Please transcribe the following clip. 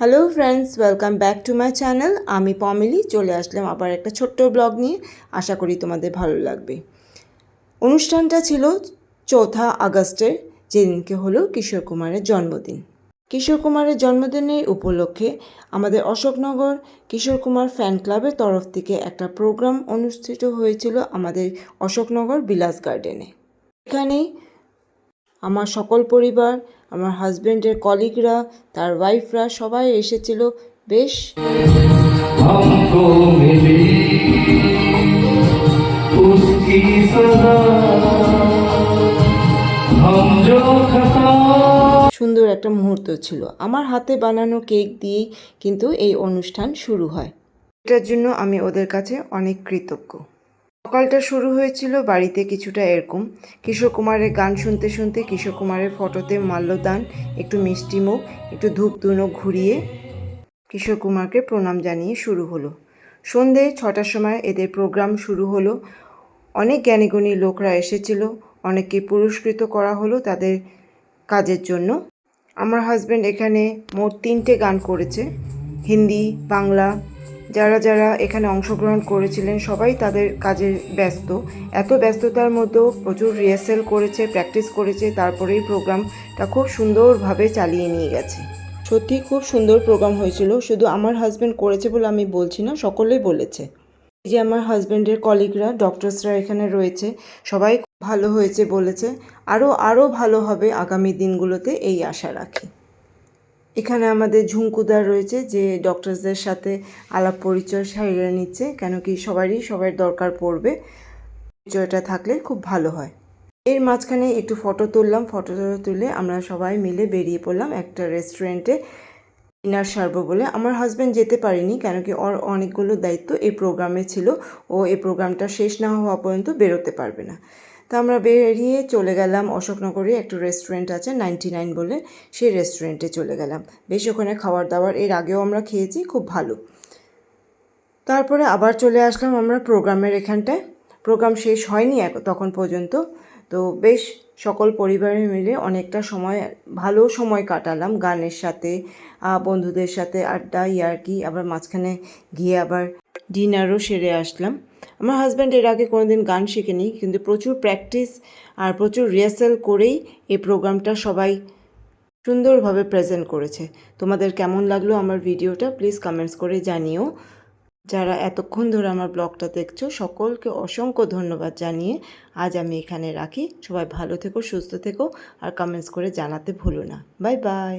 Hello friends, welcome back to my channel. আমি পমিলি চলে আসলাম আবার একটা ছোট্ট ব্লগ নিয়ে। আশা করি তোমাদের ভালো লাগবে। অনুষ্ঠানটা ছিল 4 আগস্টের, যেদিনকে হলো কিশোর কুমারের জন্মদিন। কিশোর কুমারের জন্মদিনের উপলক্ষে আমাদের অশোকনগর কিশোর কুমার ফ্যান ক্লাবের তরফ থেকে একটা প্রোগ্রাম অনুষ্ঠিত হয়েছিল আমাদের অশোকনগর বিলাস গার্ডেনে। এখানেই আমার সকল পরিবার, আমার হাজব্যান্ডের কলিগরা, তার ওয়াইফরা সবাই এসেছিল। বেশ সুন্দর একটা মুহূর্ত ছিল। আমার হাতে বানানো কেক দিয়েই কিন্তু এই অনুষ্ঠান শুরু হয়। এটার জন্য আমি ওদের কাছে অনেক কৃতজ্ঞ। সকালটা শুরু হয়েছিল বাড়িতে কিছুটা এরকম, কিশোর কুমারের গান শুনতে শুনতে, কিশোর কুমারের ফটোতে মাল্যদান, একটু মিষ্টিমুখ, একটু ধূপ ধুনো ঘুরিয়ে কিশোর কুমারকে প্রণাম জানিয়ে শুরু হলো। সন্ধে 6টার সময় এদের প্রোগ্রাম শুরু হলো। অনেক জ্ঞানীগুণী লোকরা এসেছিল, অনেককে পুরস্কৃত করা হলো তাদের কাজের জন্য। আমার হাজব্যান্ড এখানে মোট 3টে গান করেছে, হিন্দি, বাংলা। যারা যারা এখানে অংশগ্রহণ করেছিলেন সবাই তাদের কাজে ব্যস্ত। এত ব্যস্ততার মধ্যেও প্রচুর রিহার্সেল করেছে, প্র্যাকটিস করেছে, তারপরেই প্রোগ্রামটা খুব সুন্দরভাবে চালিয়ে নিয়ে গেছে। সত্যি খুব সুন্দর প্রোগ্রাম হয়েছিল। শুধু আমার হাজব্যান্ড করেছে বলে আমি বলছি না, সকলেই বলেছে। এই যে আমার হাজব্যান্ডের কলিগরা, ডক্টরসরা এখানে রয়েছে, সবাই ভালো হয়েছে বলেছে। আরও ভালো হবে আগামী দিনগুলোতে, এই আশা রাখি। এখানে আমাদের ঝুমকুদার রয়েছে, যে ডক্টরসদের সাথে আলাপ পরিচয় সারিয়ে নিচ্ছে, কেন কি সবার দরকার পড়বে। পরিচয়টা থাকলে খুব ভালো হয়। এর মাঝখানে একটু ফটো তুললাম। ফটো তুলে আমরা সবাই মিলে বেরিয়ে পড়লাম একটা রেস্টুরেন্টে ডিনার সারবো বলে। আমার হাজব্যান্ড যেতে পারেনি, কেন কি ওর অনেকগুলো দায়িত্ব এই প্রোগ্রামে ছিল। ও এই প্রোগ্রামটা শেষ না হওয়া পর্যন্ত বেরোতে পারবে না। তা আমরা বেরিয়ে চলে গেলাম অশোকনগরে একটা রেস্টুরেন্ট আছে 99 বলে, সেই রেস্টুরেন্টে চলে গেলাম। বেশ ওখানে খাবার দাবার এর আগেও আমরা খেয়েছি, খুব ভালো। তারপরে আবার চলে আসলাম আমরা প্রোগ্রামের এখানটায়। প্রোগ্রাম শেষ হয়নি তখন পর্যন্ত। তো বেশ সকল পরিবারে মিলে অনেকটা ভালো সময় কাটালাম গানের সাথে, বন্ধুদের সাথে আড্ডা, ইয়ার্কি। আবার মাঝখানে গিয়ে আবার ডিনারও সেরে আসলাম। আমার হাজব্যান্ড এর আগে কোনোদিন গান শেখেনি, কিন্তু প্রচুর প্র্যাকটিস আর প্রচুর রিহার্সাল করেই এই প্রোগ্রামটা সবাই সুন্দরভাবে প্রেজেন্ট করেছে। তোমাদের কেমন লাগলো আমার ভিডিওটা প্লিজ কমেন্টস করে জানিও। যারা এতক্ষণ ধরে আমার ব্লগটা দেখছো সকলকে অসংখ্য ধন্যবাদ জানিয়ে আজ আমি এখানে রাখি। সবাই ভালো থেকো, সুস্থ থেকো, আর কমেন্টস করে জানাতে ভুলো না। Bye bye.